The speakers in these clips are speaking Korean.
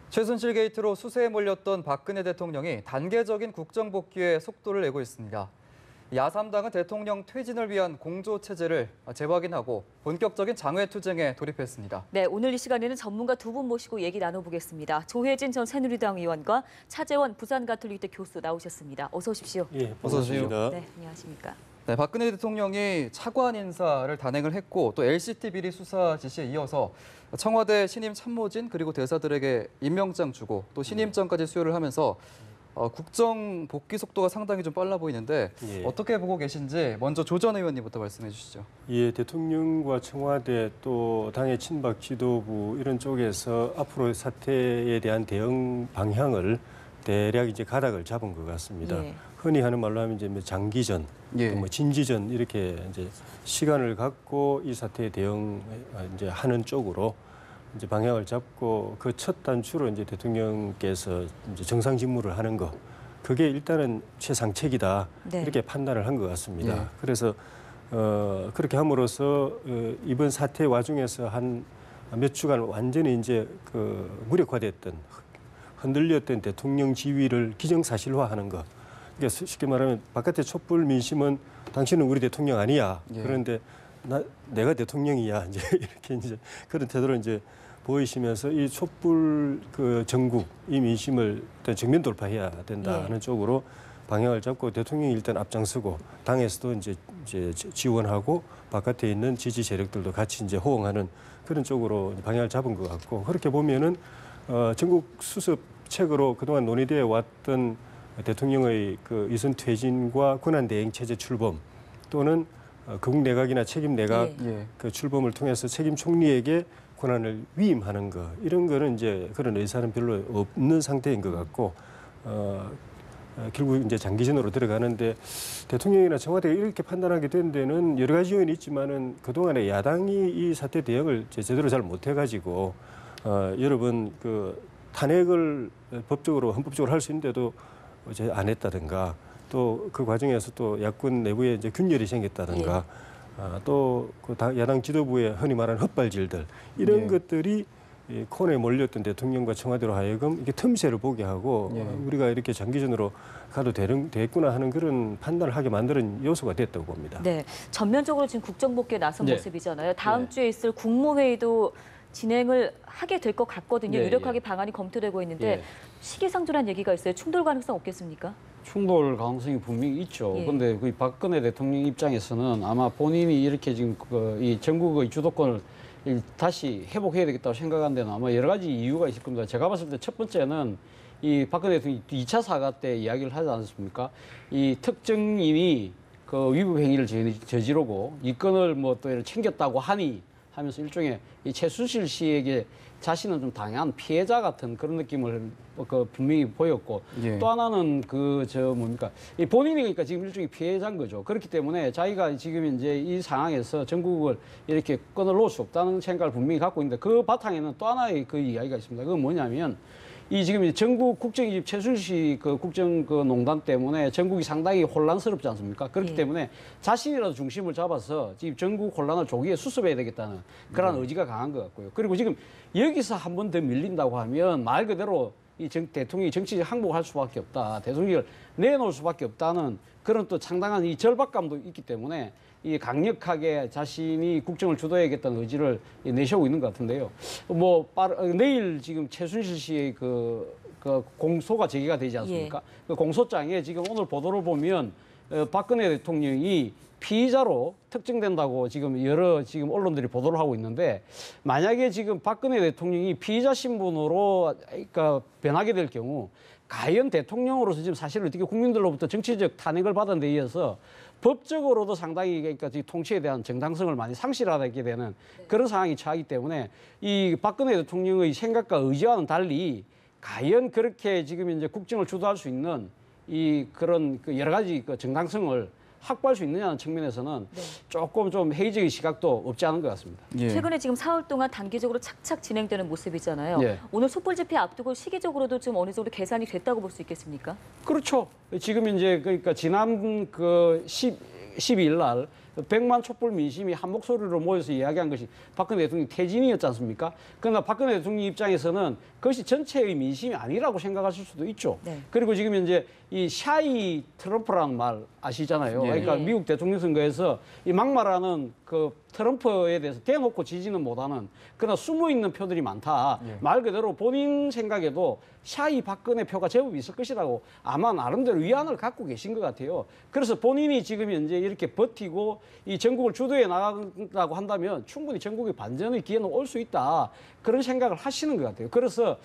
최순실 게이트로 수세에 몰렸던 박근혜 대통령이 단계적인 국정 복귀에 속도를 내고 있습니다. 야3당은 대통령 퇴진을 위한 공조 체제를 재확인하고 본격적인 장외투쟁에 돌입했습니다. 네, 오늘 이 시간에는 전문가 두 분 모시고 얘기 나눠보겠습니다. 조혜진 전 새누리당 의원과 차재원 부산가톨릭대 교수 나오셨습니다. 어서 오십시오. 예, 어서 오십시오. 네, 안녕하십니까. 네, 박근혜 대통령이 차관 인사를 단행을 했고 또 LCT 비리 수사 지시에 이어서 청와대 신임 참모진 그리고 대사들에게 임명장 주고 또 신임장까지 수여를 하면서 국정 복귀 속도가 상당히 좀 빨라 보이는데 예. 어떻게 보고 계신지 먼저 조 전 의원님부터 말씀해 주시죠. 예, 대통령과 청와대 또 당의 친박 지도부 이런 쪽에서 앞으로 사태에 대한 대응 방향을 대략 이제 가닥을 잡은 것 같습니다. 예. 흔히 하는 말로 하면 이제 뭐 장기전, 예. 또 뭐 진지전 이렇게 이제 시간을 갖고 이 사태에 대응 이제 하는 쪽으로 이제 방향을 잡고 그 첫 단추로 이제 대통령께서 이제 정상 직무를 하는 거 그게 일단은 최상책이다 네. 이렇게 판단을 한 것 같습니다. 예. 그래서 그렇게 함으로써 이번 사태 와중에서 한 몇 주간 완전히 이제 그 무력화됐던 흔들렸던 대통령 지위를 기정사실화하는 것. 그러니까 쉽게 말하면 바깥의 촛불 민심은 당신은 우리 대통령 아니야. 예. 그런데 내가 대통령이야. 이제 이렇게 이제 그런 태도를 이제 보이시면서 이 촛불 그 전국 이 민심을 일단 정면 돌파해야 된다는 쪽으로 방향을 잡고 대통령이 일단 앞장서고 당에서도 이제 지원하고 바깥에 있는 지지 세력들도 같이 이제 호응하는 그런 쪽으로 방향을 잡은 것 같고 그렇게 보면은 전국 수습책으로 그동안 논의되어 왔던 대통령의 그 이선 퇴진과 권한 대행 체제 출범 또는 거국 내각이나 책임 내각 예. 그 출범을 통해서 책임 총리에게 권한을 위임하는 거 이런 거는 이제 그런 의사는 별로 없는 상태인 것 같고 결국 이제 장기전으로 들어가는데 대통령이나 청와대가 이렇게 판단하게 된 데는 여러 가지 요인이 있지만은 그동안에 야당이 이 사태 대응을 제대로 잘 못해가지고 여러 번 그 탄핵을 법적으로 헌법적으로 할 수 있는데도 이제 안 했다든가 또 그 과정에서 또 야권 내부에 이제 균열이 생겼다든가 또 그 야당 지도부의 흔히 말하는 헛발질들 이런 예. 것들이 이 코너에 몰렸던 대통령과 청와대로 하여금 이게 틈새를 보게 하고 예. 우리가 이렇게 장기전으로 가도 되겠구나 하는 그런 판단을 하게 만드는 요소가 됐다고 봅니다. 네, 전면적으로 지금 국정 복귀에 나선 네. 모습이잖아요. 다음 네. 주에 있을 국무회의도 진행을 하게 될 것 같거든요. 네, 유력하게 예. 방안이 검토되고 있는데 예. 시기상조란 얘기가 있어요. 충돌 가능성 없겠습니까? 충돌 가능성이 분명히 있죠. 예. 그런데 그 박근혜 대통령 입장에서는 아마 본인이 이렇게 지금 이 전국의 주도권을 다시 회복해야 되겠다고 생각한 데는 아마 여러 가지 이유가 있을 겁니다. 제가 봤을 때 첫 번째는 이 박근혜 대통령이 2차 사과 때 이야기를 하지 않았습니까? 이 특정인이 그 위법 행위를 저지르고 이권을 뭐 또 챙겼다고 하면서 일종의 이 최순실 씨에게 자신은 좀 당한 피해자 같은 그런 느낌을 그 분명히 보였고 예. 또 하나는 이 본인이 그러니까 지금 일종의 피해자인 거죠. 그렇기 때문에 자기가 지금 이제 이 상황에서 전국을 이렇게 끊어놓을 수 없다는 생각을 분명히 갖고 있는데 그 바탕에는 또 하나의 그 이야기가 있습니다. 그건 뭐냐면 이 지금 이제 전국 국정이 최순실 그 국정 그 농단 때문에 전국이 상당히 혼란스럽지 않습니까? 그렇기 때문에 자신이라도 중심을 잡아서 지금 전국 혼란을 조기에 수습해야 되겠다는 그런 의지가 강한 것 같고요. 그리고 지금 여기서 한 번 더 밀린다고 하면 말 그대로 이 대통령이 정치적 항복할 수밖에 없다. 대통령을 내놓을 수밖에 없다는 그런 또 상당한 이 절박감도 있기 때문에 이 강력하게 자신이 국정을 주도해야겠다는 의지를 내세우고 있는 것 같은데요. 내일 지금 최순실 씨의 그 공소가 제기가 되지 않습니까? 그 공소장에 지금 오늘 보도를 보면 박근혜 대통령이 피의자로 특정된다고 지금 여러 지금 언론들이 보도를 하고 있는데 만약에 지금 박근혜 대통령이 피의자 신분으로 그러니까 변하게 될 경우 과연 대통령으로서 지금 사실 어떻게 국민들로부터 정치적 탄핵을 받은 데 이어서 법적으로도 상당히 그러니까 통치에 대한 정당성을 많이 상실하게 되는 그런 상황이 처하기 때문에 이 박근혜 대통령의 생각과 의지와는 달리 과연 그렇게 지금 이제 국정을 주도할 수 있는 이 그런 그 여러 가지 그 정당성을 확보할 수 있느냐는 측면에서는 조금 좀 회의적인 시각도 없지 않은 것 같습니다. 예. 최근에 지금 사흘 동안 단기적으로 착착 진행되는 모습이잖아요. 예. 오늘 촛불 집회 앞두고 시기적으로도 좀 어느 정도 계산이 됐다고 볼 수 있겠습니까? 그렇죠. 지금 이제 그러니까 지난 그 12일 날 100만 촛불 민심이 한 목소리로 모여서 이야기한 것이 박근혜 대통령 퇴진이었지 않습니까? 그러나 박근혜 대통령 입장에서는 그것이 전체의 민심이 아니라고 생각하실 수도 있죠. 네. 그리고 지금 이제 이 샤이 트럼프라는 말 아시잖아요. 예. 그러니까 예. 미국 대통령 선거에서 이 막말하는 그 트럼프에 대해서 대놓고 지지는 못하는 그러나 숨어 있는 표들이 많다. 예. 말 그대로 본인 생각에도 샤이 박근혜 표가 제법 있을 것이라고 아마 나름대로 위안을 갖고 계신 것 같아요. 그래서 본인이 지금 현재 이렇게 버티고 이 전국을 주도해 나간다고 한다면 충분히 전국의 반전의 기회는 올 수 있다. 그런 생각을 하시는 것 같아요. 그래서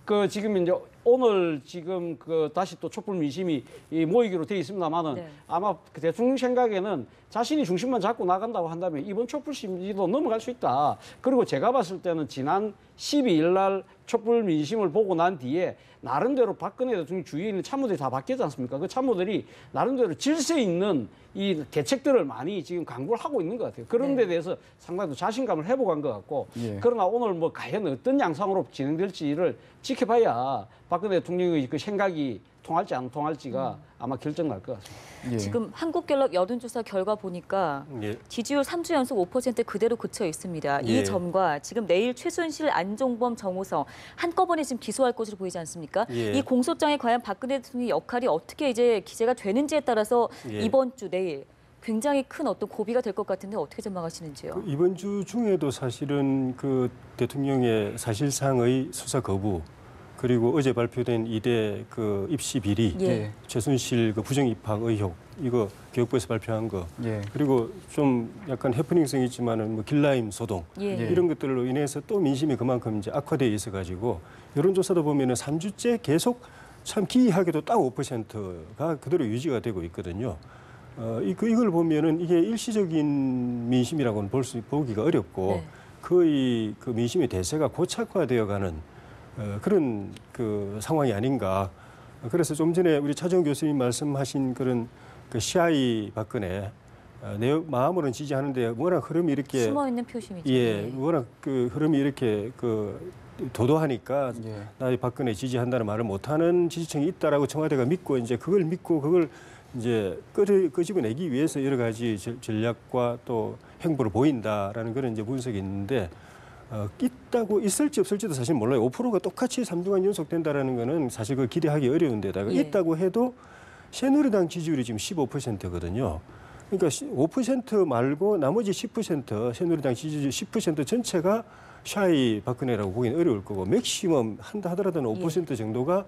그 지금 이제 오늘 지금 그 다시 또 촛불 민심이 모이기로 돼 있습니다만은 네. 아마 그 대통령 생각에는 자신이 중심만 잡고 나간다고 한다면 이번 촛불 심지도 넘어갈 수 있다. 그리고 제가 봤을 때는 지난 12일 날 촛불 민심을 보고 난 뒤에 나름대로 박근혜 대통령 주위에 있는 참모들이 다 바뀌었지 않습니까? 그 참모들이 나름대로 질서 있는 이 대책들을 많이 지금 강구를 하고 있는 것 같아요. 그런 데 대해서 상당히 자신감을 회복한 것 같고 예. 그러나 오늘 뭐 과연 어떤 양상으로 진행될지를 지켜봐야 박근혜 대통령의 그 생각이 통할지 안 통할지가 아마 결정날 것 같습니다. 예. 지금 한국갤럽 여론조사 결과 보니까 예. 지지율 3주 연속 5% 그대로 그쳐 있습니다. 예. 이 점과 지금 내일 최순실, 안종범, 정호성 한꺼번에 지금 기소할 것으로 보이지 않습니까? 예. 이 공소장에 과연 박근혜 대통령의 역할이 어떻게 이제 기재가 되는지에 따라서 예. 이번 주 내일 굉장히 큰 어떤 고비가 될 것 같은데 어떻게 전망하시는지요? 이번 주 중에도 사실은 그 대통령의 사실상의 수사 거부 그리고 어제 발표된 이대 그 입시 비리, 예. 최순실 그 부정 입학 의혹 이거 교육부에서 발표한 거 예. 그리고 좀 약간 해프닝성이 있지만은 뭐 길라임 소동 예. 예. 이런 것들로 인해서 또 민심이 그만큼 이제 악화돼 있어 가지고 여론조사도 보면은 3주째 계속 참 기이하게도 딱 5%가 그대로 유지가 되고 있거든요. 이걸 보면은 이게 일시적인 민심이라고는 보기가 어렵고 네. 거의 그 민심의 대세가 고착화되어가는 그런 그 상황이 아닌가. 그래서 좀 전에 우리 차정원 교수님 말씀하신 그런 그 시아이 박근혜 내 마음으로는 지지하는데 워낙 흐름이 이렇게 숨어 있는 표심이죠. 예, 워낙 그 흐름이 이렇게 그 도도하니까 예. 나 박근혜 지지한다는 말을 못하는 지지층이 있다라고 청와대가 믿고 이제 그걸 믿고 그걸 이제 끄집어내기 위해서 여러 가지 전략과 또 행보를 보인다라는 그런 이제 분석이 있는데 있다고 있을지 없을지도 사실 몰라요. 5%가 똑같이 3주간 연속된다라는 거는 사실 그 기대하기 어려운데다가 예. 있다고 해도 새누리당 지지율이 지금 15%거든요. 그러니까 5% 말고 나머지 10% 새누리당 지지율 10% 전체가 샤이 박근혜라고 보기는 어려울 거고 맥시멈 한다 하더라도 5% 정도가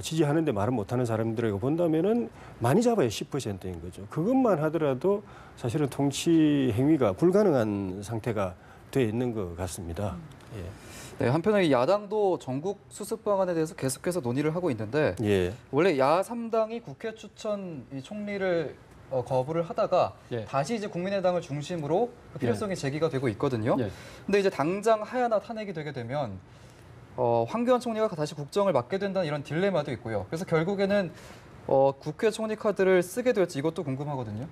지지하는데 말은 못하는 사람들에게 본다면은 많이 잡아야 10%인 거죠. 그것만 하더라도 사실은 통치 행위가 불가능한 상태가 돼 있는 것 같습니다. 예. 네, 한편에 야당도 전국 수습 방안에 대해서 계속해서 논의를 하고 있는데 예. 원래 야3당이 국회 추천 이 총리를 거부를 하다가 예. 다시 이제 국민의당을 중심으로 그 필요성이 제기가 되고 있거든요. 예. 근데 이제 당장 하야나 탄핵이 되게 되면 황교안 총리가 다시 국정을 맡게 된다는 이런 딜레마도 있고요. 그래서 결국에는 국회 총리 카드를 쓰게 될지 이것도 궁금하거든요.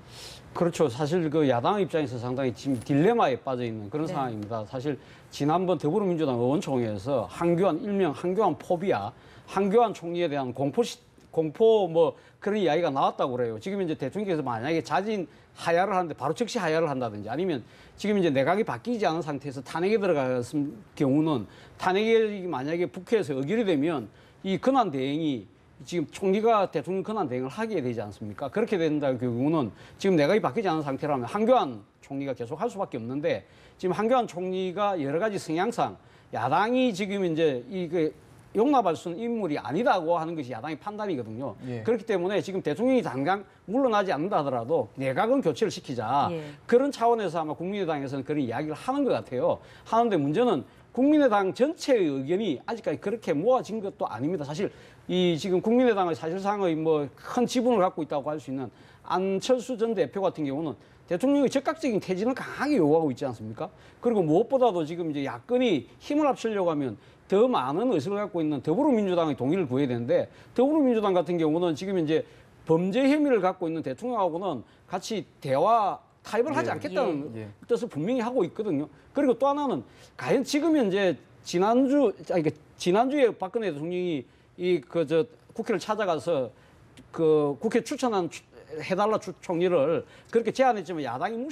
그렇죠. 사실 그 야당 입장에서 상당히 지금 딜레마에 빠져 있는 그런 네. 상황입니다. 사실 지난번 더불어민주당 의원총회에서 한교안 일명 한교안 포비아, 한교안 총리에 대한 공포 뭐 그런 이야기가 나왔다고 그래요. 지금 이제 대통령께서 만약에 자진 하야를 하는데 바로 즉시 하야를 한다든지 아니면 지금 이제 내각이 바뀌지 않은 상태에서 탄핵에 들어갔을 경우는 탄핵이 만약에 국회에서 의결이 되면 이 권한 대행이 지금 총리가 대통령 권한 대행을 하게 되지 않습니까? 그렇게 된다는 경우는 지금 내각이 바뀌지 않은 상태라면 한교안 총리가 계속 할 수밖에 없는데 지금 한교안 총리가 여러 가지 성향상 야당이 지금 이제 용납할 수 있는 인물이 아니다고 하는 것이 야당의 판단이거든요. 예. 그렇기 때문에 지금 대통령이 당장 물러나지 않는다 하더라도 내각은 교체를 시키자. 예. 그런 차원에서 아마 국민의당에서는 그런 이야기를 하는 것 같아요. 하는데 문제는 국민의당 전체의 의견이 아직까지 그렇게 모아진 것도 아닙니다. 사실 이 지금 국민의당의 사실상의 뭐 큰 지분을 갖고 있다고 할 수 있는 안철수 전 대표 같은 경우는 대통령의 적극적인 퇴진을 강하게 요구하고 있지 않습니까? 그리고 무엇보다도 지금 이제 야권이 힘을 합치려고 하면 더 많은 의석을 갖고 있는 더불어민주당의 동의를 구해야 되는데 더불어민주당 같은 경우는 지금 이제 범죄 혐의를 갖고 있는 대통령하고는 같이 대화 타협을 하지 않겠다는 예. 뜻을 분명히 하고 있거든요. 그리고 또 하나는 과연 지금 현재 지난주에 박근혜 대통령이 국회를 찾아가서 그 국회 추천한 해달라 총리를 그렇게 제안했지만 야당이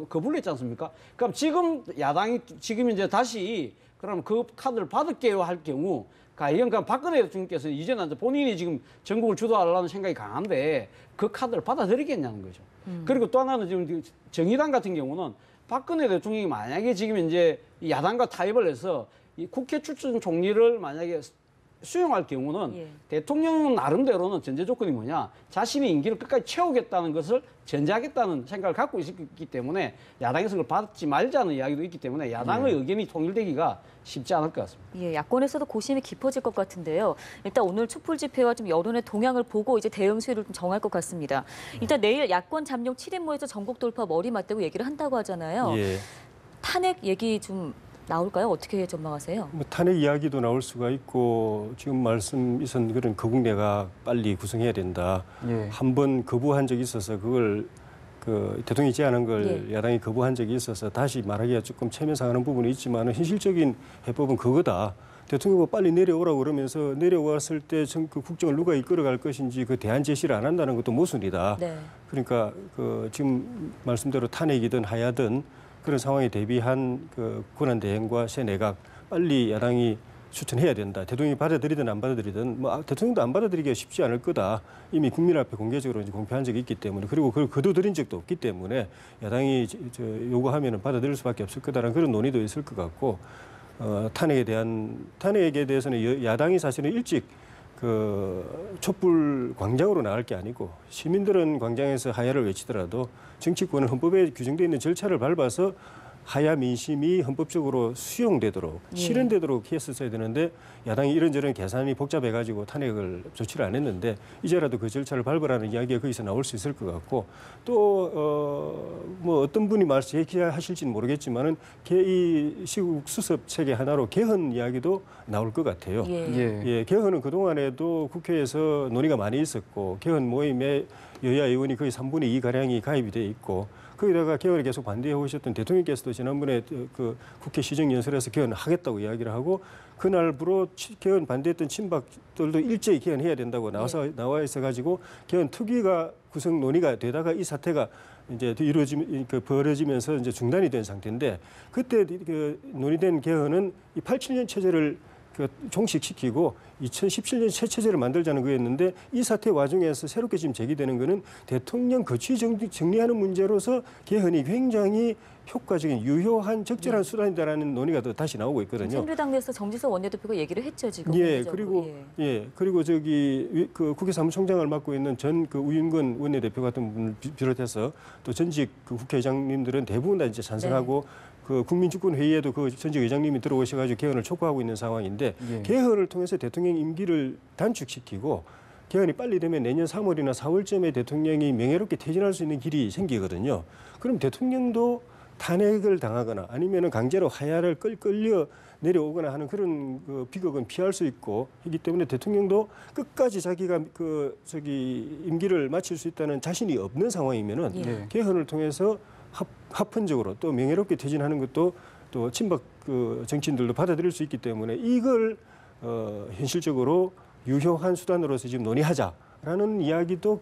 거부를 했지 않습니까? 그럼 지금 야당이 지금 이제 다시 그럼 그 카드를 받을게요 할 경우 과연 박근혜 대통령께서 이제는 본인이 지금 전국을 주도하려는 생각이 강한데 그 카드를 받아들이겠냐는 거죠. 그리고 또 하나는 지금 정의당 같은 경우는 박근혜 대통령이 만약에 지금 이제 야당과 타협을 해서 이 국회 출신 총리를 만약에 수용할 경우는 예. 대통령은 나름대로는 전제 조건이 뭐냐, 자신의 임기를 끝까지 채우겠다는 것을 전제하겠다는 생각을 갖고 있기 때문에 야당에서 그걸 받지 말자는 이야기도 있기 때문에 야당의 의견이 통일되기가 쉽지 않을 것 같습니다. 예, 야권에서도 고심이 깊어질 것 같은데요. 일단 오늘 촛불 집회와 좀 여론의 동향을 보고 이제 대응 수위를 좀 정할 것 같습니다. 일단 내일 야권 잠룡 7인모에서 전국 돌파 머리 맞대고 얘기를 한다고 하잖아요. 예. 탄핵 얘기 좀 나올까요? 어떻게 전망하세요? 뭐 탄핵 이야기도 나올 수가 있고 지금 말씀이선 그런 거국내가 빨리 구성해야 된다. 예. 한 번 거부한 적이 있어서 그걸 그 대통령이 제안한 걸 예. 야당이 거부한 적이 있어서 다시 말하기가 조금 체면상하는 부분이 있지만 현실적인 해법은 그거다. 대통령이 빨리 내려오라고 그러면서 내려왔을 때 그 국정을 누가 이끌어갈 것인지 그 대안 제시를 안 한다는 것도 모순이다. 네. 그러니까 그 지금 말씀대로 탄핵이든 하야든 그런 상황에 대비한 그 권한대행과 새 내각 빨리 야당이 추천해야 된다. 대통령이 받아들이든 안 받아들이든 대통령도 안 받아들이기가 쉽지 않을 거다. 이미 국민 앞에 공개적으로 이제 공표한 적이 있기 때문에 그리고 그걸 거둬들인 적도 없기 때문에 야당이 요구하면은 받아들일 수밖에 없을 거다라는 그런 논의도 있을 것 같고 탄핵에 대해서는 야당이 사실은 일찍 그 촛불 광장으로 나갈 게 아니고 시민들은 광장에서 하야를 외치더라도 정치권은 헌법에 규정되어 있는 절차를 밟아서 하야 민심이 헌법적으로 수용되도록 실현되도록 했었어야 되는데 야당이 이런저런 계산이 복잡해가지고 탄핵을 조치를 안 했는데 이제라도 그 절차를 밟으라는 이야기가 거기서 나올 수 있을 것 같고 또 뭐 어떤 분이 얘기하실지는 모르겠지만은 이 시국 수습 체계 하나로 개헌 이야기도 나올 것 같아요. 예, 개헌은 그동안에도 국회에서 논의가 많이 있었고 개헌 모임에 여야 의원이 거의 3분의 2 가량이 가입이 돼 있고 거기다가 개헌에 계속 반대해 오셨던 대통령께서도 지난번에 그 국회 시정연설에서 개헌을 하겠다고 이야기를 하고 그날부로 개헌 반대했던 친박들도 일제히 개헌해야 된다고 나와 있어가지고 개헌 특위가 구성 논의가 되다가 이 사태가 이제 벌어지면서 이제 중단이 된 상태인데 그때 그 논의된 개헌은 이 87년 체제를 종식시키고 2017년 새 체제를 만들자는 거였는데 이 사태 와중에서 새롭게 지금 제기되는 거는 대통령 거취 정리하는 문제로서 개헌이 굉장히 효과적인 유효한 적절한 수단이다라는 논의가 또 다시 나오고 있거든요. 새누리당 내에서 정지석 원내대표가 얘기를 했죠 지금. 그리고 저기 그 국회 사무총장을 맡고 있는 전 그 우윤근 원내대표 같은 분을 비롯해서 또 전직 그 국회의장님들은 대부분 다 이제 찬성하고. 그 국민주권회의에도 그 전직 의장님이 들어오셔가지고 개헌을 촉구하고 있는 상황인데 개헌을 통해서 대통령 임기를 단축시키고 개헌이 빨리 되면 내년 3월이나 4월쯤에 대통령이 명예롭게 퇴진할 수 있는 길이 생기거든요. 그럼 대통령도 탄핵을 당하거나 아니면은 강제로 하야를 끌려 내려오거나 하는 그런 그 비극은 피할 수 있고 하기 때문에 대통령도 끝까지 자기가 임기를 마칠 수 있다는 자신이 없는 상황이면은 개헌을 통해서 합헌적으로 또 명예롭게 퇴진하는 것도 또 친박 그 정치인들도 받아들일 수 있기 때문에 이걸 현실적으로 유효한 수단으로서 지금 논의하자라는 이야기도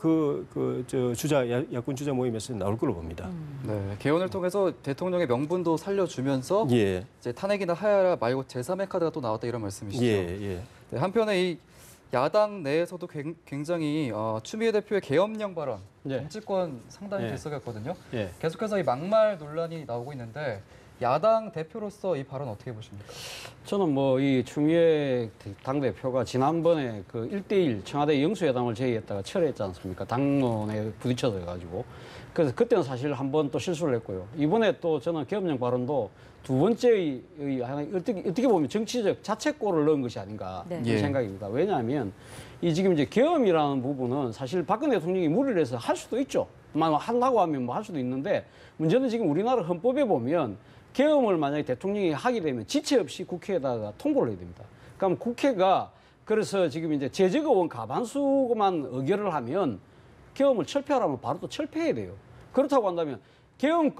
야권 주자 모임에서 나올 걸로 봅니다. 네, 개헌을 통해서 대통령의 명분도 살려주면서 이제 탄핵이나 하야 말고 제3의 카드가 또 나왔다 이런 말씀이시죠. 네, 한편에 이 야당 내에서도 굉장히 추미애 대표의 계엄령 발언 정치권 상당히 들썩였거든요. 계속해서 이 막말 논란이 나오고 있는데 야당 대표로서 이 발언 어떻게 보십니까? 저는 뭐 이 추미애 당대표가 지난번에 그 1대1 청와대 영수회담을 제의했다가 철회했지 않습니까? 당론에 부딪혀서 가지고. 그래서 그때는 사실 한 번 또 실수를 했고요. 이번에 또 저는 계엄령 발언도 두 번째의 어떻게 보면 정치적 자책골을 넣은 것이 아닌가 그런 생각입니다. 왜냐하면 이 지금 이제 계엄이라는 부분은 사실 박근혜 대통령이 무리를 해서 할 수도 있죠. 하려고 하면 뭐 할 수도 있는데 문제는 지금 우리나라 헌법에 보면 계엄을 만약에 대통령이 하게 되면 지체 없이 국회에다가 통보를 해야 됩니다. 그럼 국회가 그래서 지금 이제 재적의원 과반수만 의결을 하면 계엄을 철폐하라면 바로 또 철폐해야 돼요. 그렇다고 한다면 계엄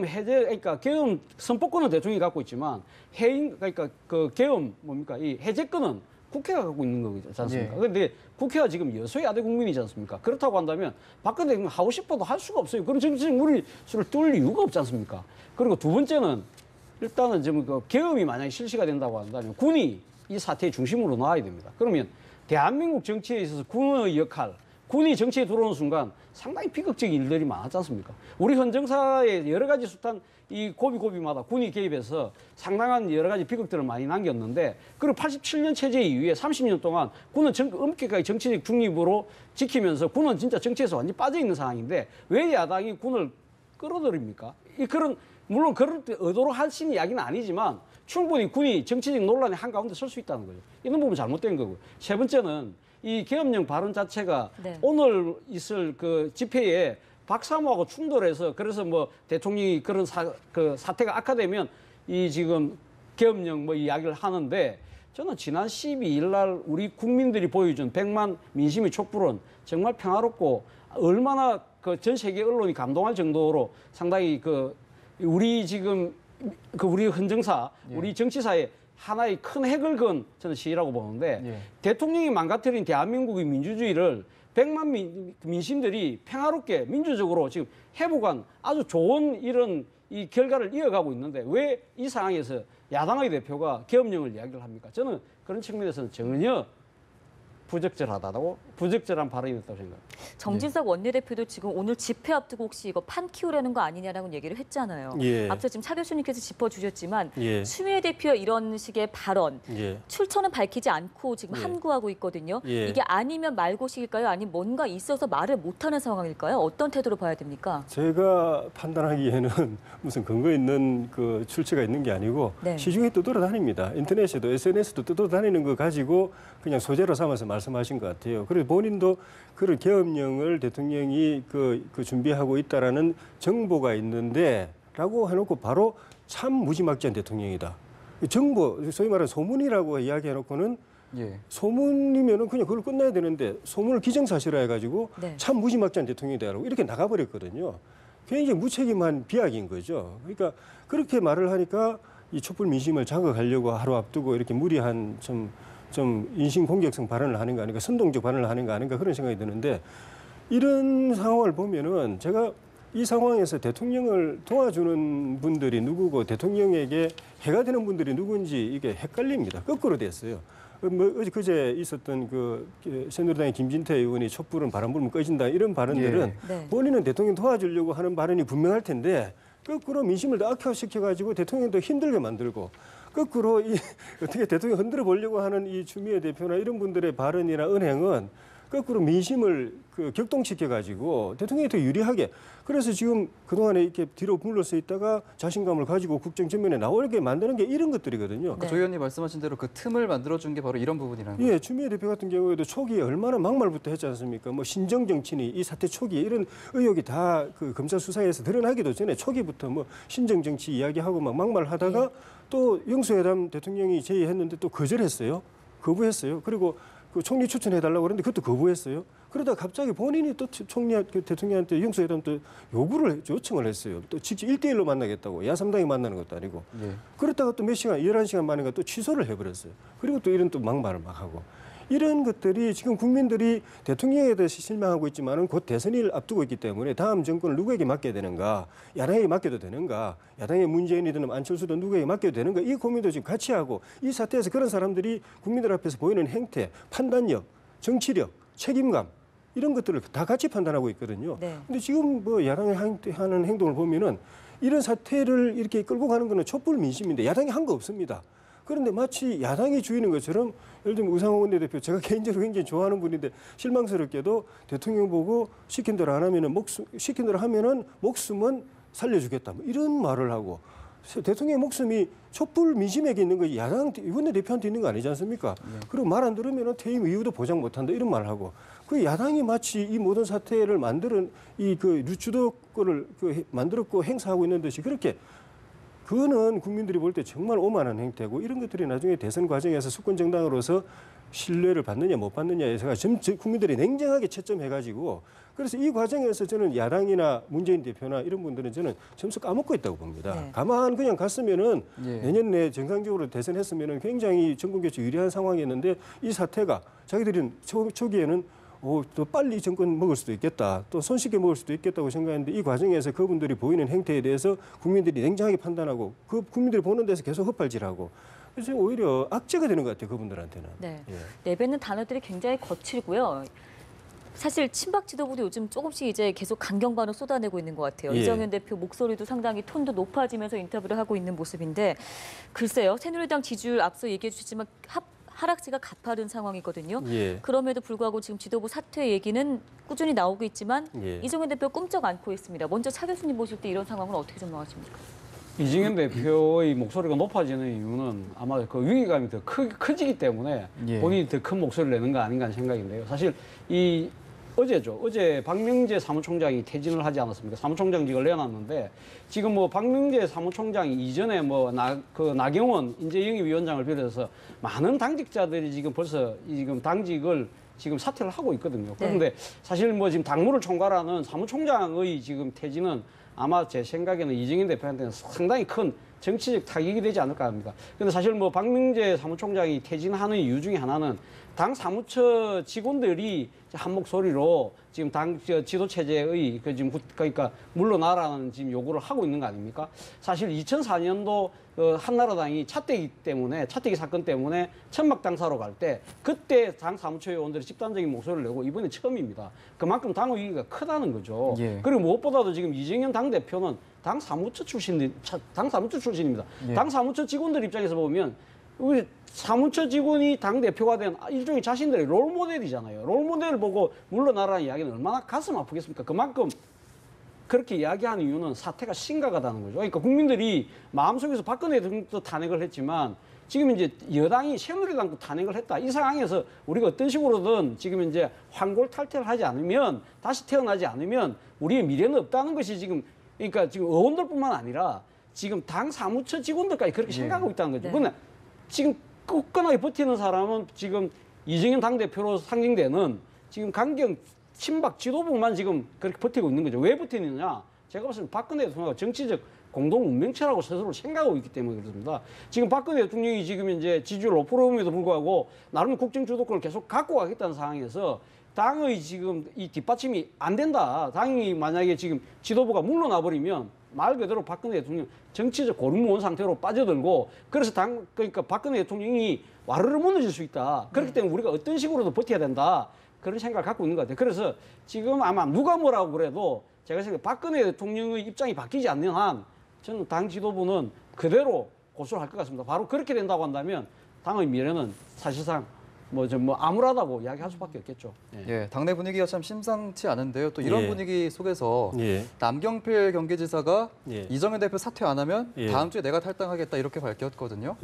해제, 그러니까 계엄 선포권은 대통령이 갖고 있지만 그러니까 그 계엄 이 해제권은 국회가 갖고 있는 거지 않습니까? 예. 그런데 국회가 지금 여소야대 국민이지 않습니까? 그렇다고 한다면 박근혜 대통령 하고 싶어도 할 수가 없어요. 그런 정치적 무리수를 뚫을 이유가 없지 않습니까? 그리고 두 번째는 일단은 지금 그 계엄이 만약에 실시가 된다고 한다면 군이 이 사태의 중심으로 나와야 됩니다. 그러면 대한민국 정치에 있어서 군의 역할, 군이 정치에 들어오는 순간 상당히 비극적인 일들이 많았지 않습니까? 우리 현 정사의 여러 가지 숱한 이 고비고비마다 군이 개입해서 상당한 여러 가지 비극들을 많이 남겼는데, 그리고 87년 체제 이후에 30년 동안 군은 엄격하게 정치적 중립으로 지키면서 군은 진짜 정치에서 완전히 빠져 있는 상황인데 왜 야당이 군을 끌어들입니까? 물론 그럴 때 의도로 하신 이야기는 아니지만 충분히 군이 정치적 논란의 한가운데 설 수 있다는 거죠. 이런 부분 잘못된 거고. 세 번째는 이 계엄령 발언 자체가 네. 오늘 있을 그 집회에 박사모하고 충돌해서 그래서 뭐 대통령이 그런 사태가 악화되면 이 지금 계엄령 뭐 이야기를 하는데, 저는 지난 12일 날 우리 국민들이 보여준 100만 민심의 촛불은 정말 평화롭고 얼마나 그 전 세계 언론이 감동할 정도로 상당히 그 우리 지금 그 우리 헌정사, 우리 정치사에 하나의 큰 획을 그은 저는 시위라고 보는데, 예. 대통령이 망가뜨린 대한민국의 민주주의를 100만 민심들이 평화롭게 민주적으로 지금 회복한 아주 좋은 이런 이 결과를 이어가고 있는데 왜 이 상황에서 야당의 대표가 계엄령을 이야기를 합니까? 저는 그런 측면에서는 전혀 부적절한 발언이었다고 생각합니다. 정진석 원내대표도 지금 오늘 집회 앞두고 혹시 이거 판 키우려는 거 아니냐라는 얘기를 했잖아요. 예. 앞서 지금 차 교수님께서 짚어주셨지만 예. 추미애 대표 이런 식의 발언, 예. 출처는 밝히지 않고 지금 예. 함구하고 있거든요. 예. 이게 아니면 말고식일까요? 아니면 뭔가 있어서 말을 못하는 상황일까요? 어떤 태도로 봐야 됩니까? 제가 판단하기에는 무슨 근거 있는 그 출처가 있는 게 아니고 네. 시중에 떠돌아다닙니다. 인터넷에도 SNS도 떠돌아다니는 거 가지고 그냥 소재로 삼아서 말씀하신 것 같아요. 그래서 본인도 그런 계엄령을 대통령이 그 준비하고 있다라는 정보가 있는데라고 해놓고 바로 참 무지막지한 대통령이다. 정보, 소위 말하는 소문이라고 이야기해놓고는 예. 소문이면은 그냥 그걸 끝나야 되는데 소문을 기정사실화 해가지고 네. 참 무지막지한 대통령이다라고 이렇게 나가버렸거든요. 굉장히 무책임한 비약인 거죠. 그러니까 그렇게 말을 하니까 이 촛불 민심을 자극하려고 하루 앞두고 이렇게 무리한 좀 인신공격성 발언을 하는 거 아닌가, 선동적 발언을 하는 거 아닌가 그런 생각이 드는데, 이런 상황을 보면은 제가 이 상황에서 대통령을 도와주는 분들이 누구고 대통령에게 해가 되는 분들이 누군지 이게 헷갈립니다. 거꾸로 됐어요. 그제 있었던 새누리당의 김진태 의원이 촛불은 바람 불면 꺼진다 이런 발언들은 예. 네. 본인은 대통령 도와주려고 하는 발언이 분명할 텐데 거꾸로 민심을 더 악화시켜가지고 대통령도 힘들게 만들고, 거꾸로 어떻게 대통령 흔들어 보려고 하는 이 추미애 대표나 이런 분들의 발언이나 언행은 거꾸로 민심을 격동시켜가지고 대통령이 더 유리하게, 그래서 지금 그동안에 이렇게 뒤로 물러서 있다가 자신감을 가지고 국정 전면에 나오게 만드는 게 이런 것들이거든요. 네. 조 의원님 말씀하신 대로 그 틈을 만들어준 게 바로 이런 부분이라는 거죠. 예, 추미애 대표 같은 경우에도 초기에 얼마나 막말부터 했지 않습니까? 뭐 신정 정치니 이 사태 초기에 이런 의혹이 다 그 검찰 수사에서 드러나기도 전에 초기부터 뭐 신정 정치 이야기하고 막 막말하다가 또 영수회담 대통령이 제의했는데 또 거절했어요. 거부했어요. 그리고 그 총리 추천해달라고 그랬는데 그것도 거부했어요. 그러다 갑자기 본인이 또 대통령한테 영수회담 또 요청을 했어요. 또 직접 1대1로 만나겠다고. 야3당이 만나는 것도 아니고. 예. 그러다가 또 몇 시간, 11시간 만인가 또 취소를 해버렸어요. 그리고 또 이런 또 막말을 막 하고. 이런 것들이 지금 국민들이 대통령에 대해서 실망하고 있지만은 곧 대선을 앞두고 있기 때문에 다음 정권을 누구에게 맡겨야 되는가, 야당에게 맡겨도 되는가, 야당의 문재인이든 안철수든 누구에게 맡겨도 되는가, 이 고민도 지금 같이 하고, 이 사태에서 그런 사람들이 국민들 앞에서 보이는 행태, 판단력, 정치력, 책임감 이런 것들을 다 같이 판단하고 있거든요. 네. 근데 지금 뭐 야당이 하는 행동을 보면은 이런 사태를 이렇게 끌고 가는 거는 촛불 민심인데 야당이 한 거 없습니다. 그런데 마치 야당이 주인인 것처럼, 예를 들면 우상호 원내대표, 제가 개인적으로 굉장히 좋아하는 분인데 실망스럽게도 대통령 보고 시킨 대로 안 하면은 시킨 대로 하면은 목숨은 살려주겠다, 뭐 이런 말을 하고, 대통령의 목숨이 촛불 민심에게 있는 거 야당 원내대표한테 있는 거 아니지 않습니까? 그리고 말 안 들으면은 퇴임 이유도 보장 못한다 이런 말을 하고, 그 야당이 마치 이 모든 사태를 만드는 주도권을 만들었고 행사하고 있는 듯이 그렇게. 그거는 국민들이 볼 때 정말 오만한 행태고, 이런 것들이 나중에 대선 과정에서 수권 정당으로서 신뢰를 받느냐 못 받느냐에서 국민들이 냉정하게 채점해가지고 그래서 이 과정에서 저는 야당이나 문재인 대표나 이런 분들은 저는 점수 까먹고 있다고 봅니다. 네. 가만 그냥 갔으면은 예. 내년 내 정상적으로 대선했으면은 굉장히 정권 교체 유리한 상황이었는데 이 사태가 자기들은 초기에는 또 빨리 정권 먹을 수도 있겠다, 또 손쉽게 먹을 수도 있겠다고 생각했는데 이 과정에서 그분들이 보이는 행태에 대해서 국민들이 냉정하게 판단하고 그 국민들이 보는 데서 계속 헛발질하고 그래서 오히려 악재가 되는 것 같아요, 그분들한테는. 네. 예. 내뱉는 단어들이 굉장히 거칠고요. 사실 친박 지도부도 요즘 조금씩 이제 계속 강경반을 쏟아내고 있는 것 같아요. 예. 이정현 대표 목소리도 상당히 톤도 높아지면서 인터뷰를 하고 있는 모습인데 글쎄요. 새누리당 지지율 앞서 얘기해 주셨지만 하락세가 가파른 상황이거든요. 예. 그럼에도 불구하고 지금 지도부 사퇴 얘기는 꾸준히 나오고 있지만 예. 이정현 대표 꼼짝 않고 있습니다. 먼저 차 교수님 보실 때 이런 상황은 어떻게 전망하십니까? 이정현 대표의 목소리가 높아지는 이유는 아마 그 위기감이 더 커지기 때문에 예. 본인이 더 큰 목소리를 내는 거 아닌가 하는 생각인데요. 사실 어제 박명재 사무총장이 퇴진을 하지 않았습니까? 사무총장직을 내놨는데 지금 뭐 박명재 사무총장이 이전에 뭐 나경원 인재영입위원장을 비롯해서 많은 당직자들이 지금 벌써 지금 당직을 지금 사퇴를 하고 있거든요. 그런데 사실 뭐 지금 당무를 총괄하는 사무총장의 지금 퇴진은 아마 제 생각에는 이정현 대표한테는 상당히 큰 정치적 타격이 되지 않을까 합니다. 근데 사실 뭐 박명재 사무총장이 퇴진하는 이유 중에 하나는 당 사무처 직원들이 한 목소리로 지금 당 지도 체제의 그러니까 물러나라는 지금 요구를 하고 있는 거 아닙니까? 사실 2004년도 한나라당이 차떼기 사건 때문에 천막 당사로 갈 때 그때 당 사무처 의원들이 집단적인 목소리를 내고 이번에 처음입니다. 그만큼 당의 위기가 크다는 거죠. 예. 그리고 무엇보다도 지금 이정현 당 대표는 당 사무처 출신입니다. 예. 당 사무처 직원들 입장에서 보면 우리 사무처 직원이 당 대표가 된 일종의 자신들의 롤 모델이잖아요. 롤 모델을 보고 물러나라는 이야기는 얼마나 가슴 아프겠습니까? 그만큼 그렇게 이야기하는 이유는 사태가 심각하다는 거죠. 그러니까 국민들이 마음속에서 박근혜 대통령도 탄핵을 했지만 지금 이제 여당이 새누리당도 탄핵을 했다. 이 상황에서 우리가 어떤 식으로든 지금 이제 환골탈태를 하지 않으면 다시 태어나지 않으면 우리의 미래는 없다는 것이 지금 그러니까 지금 의원들뿐만 아니라 지금 당 사무처 직원들까지 그렇게 생각하고 있다는 거죠. 네. 그런데 지금 끈끈하게 버티는 사람은 지금 이정현 당대표로 상징되는 지금 강경 친박 지도부만 지금 그렇게 버티고 있는 거죠. 왜 버티느냐? 제가 봤을 때 박근혜 대통령과 정치적 공동 운명체라고 스스로 생각하고 있기 때문에 그렇습니다. 지금 박근혜 대통령이 지금 이제 지지율 5%임에도 불구하고 나름 국정 주도권을 계속 갖고 가겠다는 상황에서 당의 지금 이 뒷받침이 안 된다. 당이 만약에 지금 지도부가 물러나 버리면 말 그대로 박근혜 대통령 정치적 고립무원 상태로 빠져들고 그래서 그러니까 박근혜 대통령이 와르르 무너질 수 있다. 그렇기 때문에 우리가 어떤 식으로도 버텨야 된다. 그런 생각을 갖고 있는 것 같아요. 그래서 지금 아마 누가 뭐라고 그래도 제가 생각해 박근혜 대통령의 입장이 바뀌지 않는 한 저는 당 지도부는 그대로 고수를 할 것 같습니다. 바로 그렇게 된다고 한다면 당의 미래는 사실상 뭐 암울하다고 이야기할 수밖에 없겠죠. 예. 예, 당내 분위기가 참 심상치 않은데요. 또 이런 예. 분위기 속에서 예. 남경필 경기지사가 예. 이정현 대표 사퇴 안 하면 예. 다음 주에 내가 탈당하겠다 이렇게 밝혔거든요.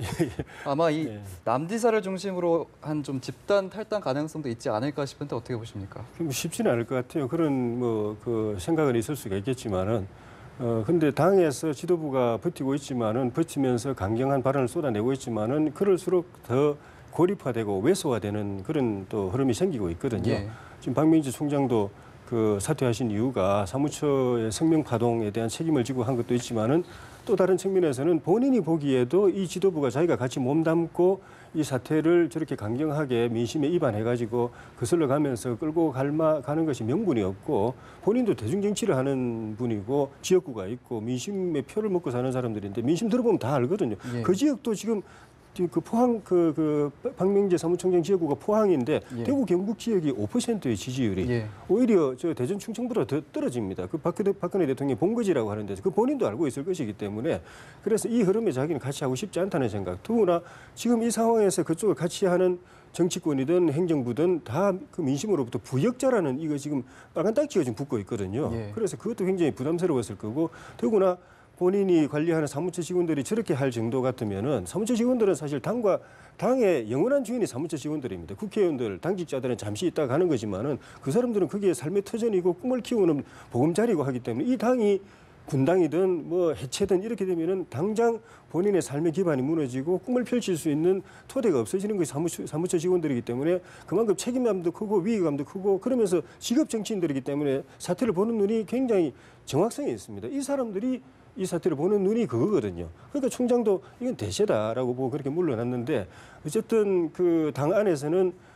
아마 이 예. 남지사를 중심으로 한 좀 집단 탈당 가능성도 있지 않을까 싶은데 어떻게 보십니까? 쉽지는 않을 것 같아요. 그런 그 생각은 있을 수가 있겠지만은 근데 당에서 지도부가 버티고 있지만은 버티면서 강경한 발언을 쏟아내고 있지만은 그럴수록 더 고립화되고 왜소화되는 그런 또 흐름이 생기고 있거든요. 예. 지금 박명재 총장도 그 사퇴하신 이유가 사무처의 생명 파동에 대한 책임을 지고 한 것도 있지만은 또 다른 측면에서는 본인이 보기에도 이 지도부가 자기가 같이 몸담고 이 사태를 저렇게 강경하게 민심에 입안해가지고 거슬러 가면서 끌고 가는 것이 명분이 없고 본인도 대중정치를 하는 분이고 지역구가 있고 민심의 표를 먹고 사는 사람들인데 민심 들어보면 다 알거든요. 예. 그 지역도 지금 그 포항 박명재 사무총장 지역구가 포항인데 예. 대구 경북 지역이 5%의 지지율이 예. 오히려 저 대전 충청보다 더 떨어집니다. 그 박근혜 대통령이 본거지라고 하는데 그 본인도 알고 있을 것이기 때문에 그래서 이 흐름에 자기는 같이 하고 싶지 않다는 생각. 더구나 지금 이 상황에서 그쪽을 같이 하는 정치권이든 행정부든 다 그 민심으로부터 부역자라는 이거 지금 빨간 딱지가 지금 붙고 있거든요. 예. 그래서 그것도 굉장히 부담스러웠을 거고 더구나 본인이 관리하는 사무처 직원들이 저렇게 할 정도 같으면은 사무처 직원들은 사실 당의 영원한 주인이 사무처 직원들입니다. 국회의원들, 당직자들은 잠시 있다 가는 거지만은 그 사람들은 그게 삶의 터전이고 꿈을 키우는 보금자리고 하기 때문에 이 당이 분당이든 뭐 해체든 이렇게 되면은 당장 본인의 삶의 기반이 무너지고 꿈을 펼칠 수 있는 토대가 없어지는 것이 사무처 직원들이기 때문에 그만큼 책임감도 크고 위기감도 크고 그러면서 직업 정치인들이기 때문에 사태를 보는 눈이 굉장히 정확성이 있습니다. 이 사람들이 이 사태를 보는 눈이 그거거든요. 그러니까 총장도 이건 대세다라고 보고 그렇게 물러났는데 어쨌든 그 당 안에서는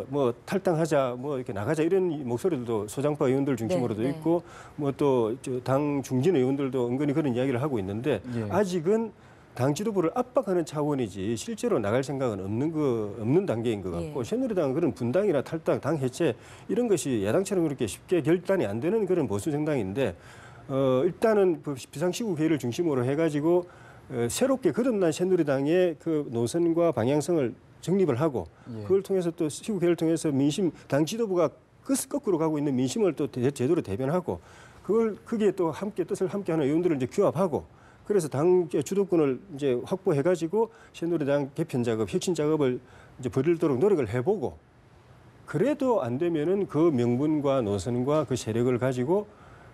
뭐 탈당하자, 뭐 이렇게 나가자 이런 목소리들도 소장파 의원들 중심으로도 네. 있고 뭐 또 당 중진 의원들도 은근히 그런 이야기를 하고 있는데 예. 아직은 당 지도부를 압박하는 차원이지 실제로 나갈 생각은 없는 단계인 것 같고 예. 새누리당은 그런 분당이나 탈당, 당 해체 이런 것이 야당처럼 그렇게 쉽게 결단이 안 되는 그런 보수 정당인데 일단은 비상시국 회의를 중심으로 해가지고 새롭게 거듭난 새누리당의 그 노선과 방향성을 정립을 하고 예. 그걸 통해서 또 시국회의를 통해서 민심 당 지도부가 거꾸로 가고 있는 민심을 또 제대로 대변하고 그걸 거기에 또 함께 뜻을 함께하는 의원들을 이제 규합하고 그래서 당 주도권을 이제 확보해가지고 새누리당 개편 작업, 혁신 작업을 이제 벌이도록 노력을 해보고 그래도 안 되면은 그 명분과 노선과 그 세력을 가지고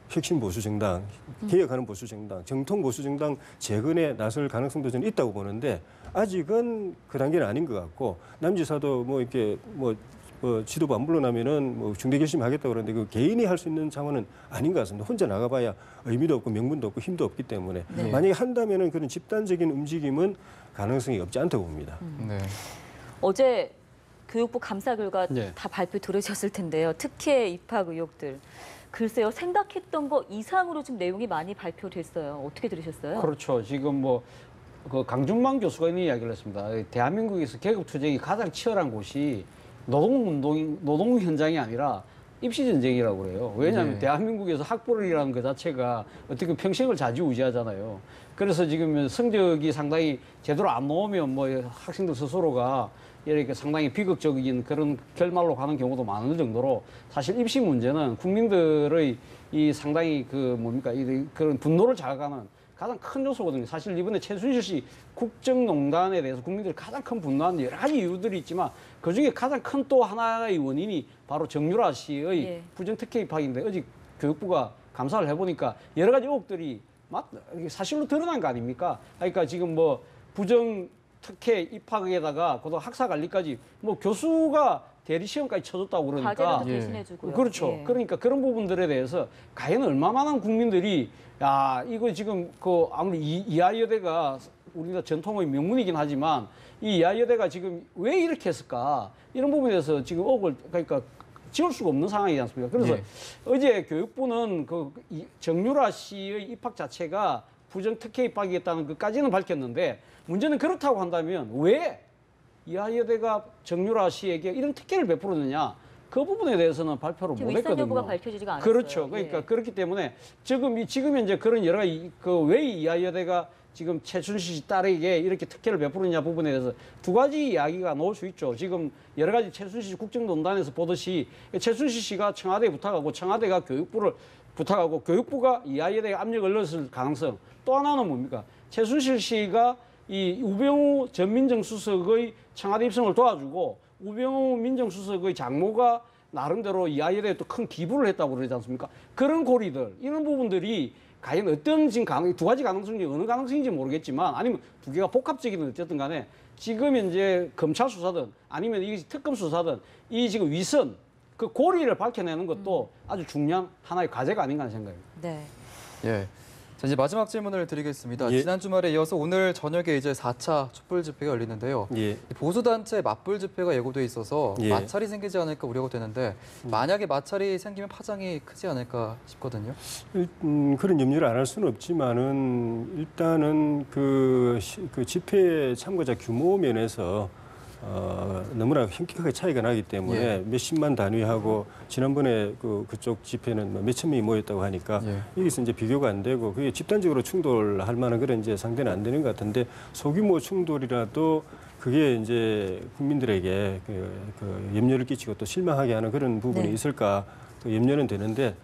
혁신 보수 정당, 개혁하는 보수 정당, 정통 보수 정당 재건에 나설 가능성도 저는 있다고 보는데 아직은 그 단계는 아닌 것 같고 남지사도 뭐 이렇게 뭐 지도부 안 물러나면은 뭐 중대 결심하겠다 그러는데 그 개인이 할 수 있는 상황은 아닌 것 같습니다. 혼자 나가봐야 의미도 없고 명분도 없고 힘도 없기 때문에 네. 만약에 한다면은 그런 집단적인 움직임은 가능성이 없지 않다고 봅니다. 네. 어제 교육부 감사 결과 네. 다 발표 들으셨을 텐데요. 특혜 입학 의혹들. 글쎄요, 생각했던 거 이상으로 좀 내용이 많이 발표됐어요. 어떻게 들으셨어요? 그렇죠. 지금 뭐 그 강준만 교수가 있는 이야기를 했습니다. 대한민국에서 계급 투쟁이 가장 치열한 곳이 노동 현장이 아니라 입시 전쟁이라고 그래요. 왜냐하면 네. 대한민국에서 학벌이라는 것 자체가 어떻게 평생을 좌지우지하잖아요. 그래서 지금 성적이 상당히 제대로 안 나오면 뭐 학생들 스스로가 이렇게 상당히 비극적인 그런 결말로 가는 경우도 많은 정도로 사실 입시 문제는 국민들의 이 상당히 그 뭡니까 그런 분노를 자극하는 가장 큰 요소거든요. 사실 이번에 최순실 씨 국정농단에 대해서 국민들이 가장 큰 분노한 여러 가지 이유들이 있지만 그중에 가장 큰 또 하나의 원인이 바로 정유라 씨의 예. 부정특혜 입학인데 어제 교육부가 감사를 해보니까 여러 가지 의혹들이 사실로 드러난 거 아닙니까? 그러니까 지금 뭐 부정특혜 입학에다가 고등 학사 관리까지 뭐 교수가 대리 시험까지 쳐줬다고 그러니까 과제도 예. 대신해주고요. 그렇죠. 예. 그러니까 그런 부분들에 대해서 과연 얼마만한 국민들이 야 이거 지금 그 아무리 이하여대가 우리가 전통의 명문이긴 하지만 이 이하여대가 지금 왜 이렇게 했을까 이런 부분에 대해서 지금 의혹을 그러니까 지울 수가 없는 상황이지 않습니까? 그래서 예. 어제 교육부는 정유라 씨의 입학 자체가 부정특혜 입학이었다는 것까지는 밝혔는데 문제는 그렇다고 한다면 왜 이하여대가 정유라 씨에게 이런 특혜를 베풀었느냐 그 부분에 대해서는 발표를 지금 못했거든요. 윗선 여부가 밝혀지지가 않았어요. 그렇죠. 그러니까 예. 그렇기 때문에 지금 현재 그런 여러 가지 왜 이하여대가 지금 최순실 씨 딸에게 이렇게 특혜를 베푸느냐 부분에 대해서 두 가지 이야기가 나올 수 있죠. 지금 여러 가지 최순실 씨 국정농단에서 보듯이 최순실 씨가 청와대에 부탁하고 청와대가 교육부를 부탁하고 교육부가 이하여대에 압력을 넣었을 가능성. 또 하나는 뭡니까? 최순실 씨가 이 우병우 전 민정수석의 청와대 입성을 도와주고 우병우 민정수석의 장모가 나름대로 이하여대에 또 큰 기부를 했다고 그러지 않습니까? 그런 고리들, 이런 부분들이 과연 어떤 지금 두 가지 가능성 중에 어느 가능성인지 모르겠지만 아니면 두 개가 복합적이든 어쨌든 간에 지금 이제 검찰 수사든 아니면 이게 특검 수사든 이 지금 위선 그 고리를 밝혀내는 것도 아주 중요한 하나의 과제가 아닌가 하는 생각입니다. 네. 예. 자, 이제 마지막 질문을 드리겠습니다. 예. 지난 주말에 이어서 오늘 저녁에 이제 4차 촛불 집회가 열리는데요. 예. 보수단체 맞불 집회가 예고돼 있어서 예. 마찰이 생기지 않을까 우려가 되는데 만약에 마찰이 생기면 파장이 크지 않을까 싶거든요. 그런 염려를 안 할 수는 없지만은 일단은 그 집회 참가자 규모 면에서 너무나 현격하게 차이가 나기 때문에 예. 몇십만 단위하고 지난번에 그쪽 집회는 뭐 몇천 명이 모였다고 하니까 예. 여기서 이제 비교가 안 되고 그게 집단적으로 충돌할 만한 그런 이제 상대는 안 되는 것 같은데 소규모 충돌이라도 그게 이제 국민들에게 그 염려를 끼치고 또 실망하게 하는 그런 부분이 네. 있을까 또 염려는 되는데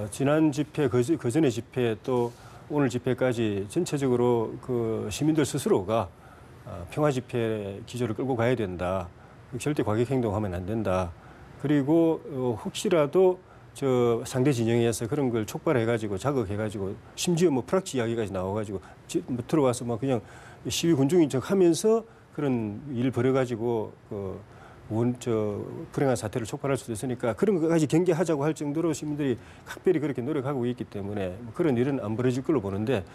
지난 집회 그전의 집회 또 오늘 집회까지 전체적으로 그 시민들 스스로가 평화 집회 기조를 끌고 가야 된다. 절대 과격 행동하면 안 된다. 그리고 혹시라도 저 상대 진영에서 그런 걸 촉발해가지고 자극해가지고 심지어 뭐 프락치 이야기까지 나와가지고 뭐 들어와서 막 그냥 시위 군중인 척하면서 그런 일 벌여가지고 불행한 사태를 촉발할 수도 있으니까 그런 것까지 경계하자고 할 정도로 시민들이 각별히 그렇게 노력하고 있기 때문에 그런 일은 안 벌어질 걸로 보는데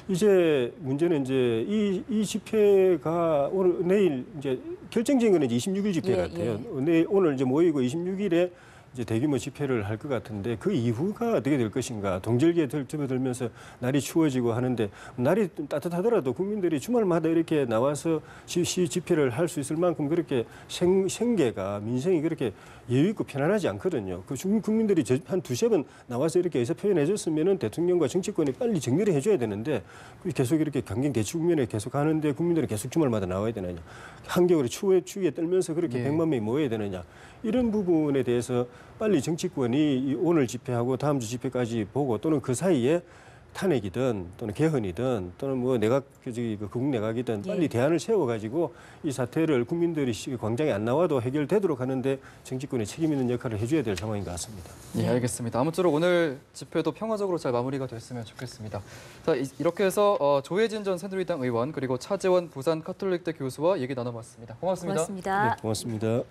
이제 문제는 이제 이 집회가 오늘 내일 이제 결정적인 건 이제 26일 집회 같아요. 내일 오늘 이제 모이고 26일에 이제 대규모 집회를 할 것 같은데 그 이후가 어떻게 될 것인가. 동절기에 접어들면서 날이 추워지고 하는데 날이 따뜻하더라도 국민들이 주말마다 이렇게 나와서 시 집회를 할 수 있을 만큼 그렇게 생계가 민생이 그렇게 여유 있고 편안하지 않거든요. 그 국민들이 한 두세 번 나와서 이렇게 의사 표현해 줬으면은 대통령과 정치권이 빨리 정리를 해줘야 되는데 계속 이렇게 강경 대치 국면에 계속 하는데 국민들이 계속 주말마다 나와야 되느냐. 한겨울에 추위에 떨면서 그렇게 100만 명이 모여야 되느냐. 이런 부분에 대해서 빨리 정치권이 오늘 집회하고 다음 주 집회까지 보고 또는 그 사이에 탄핵이든 또는 개헌이든 또는 뭐 국내각이든 빨리 대안을 세워가지고 이 사태를 국민들이 광장에 안 나와도 해결되도록 하는데 정치권이 책임 있는 역할을 해줘야 될 상황인 것 같습니다. 네, 알겠습니다. 아무쪼록 오늘 집회도 평화적으로 잘 마무리가 됐으면 좋겠습니다. 자, 이렇게 해서 조혜진 전 새누리당 의원 그리고 차재원 부산 카톨릭대 교수와 얘기 나눠봤습니다. 고맙습니다. 고맙습니다. 네, 고맙습니다.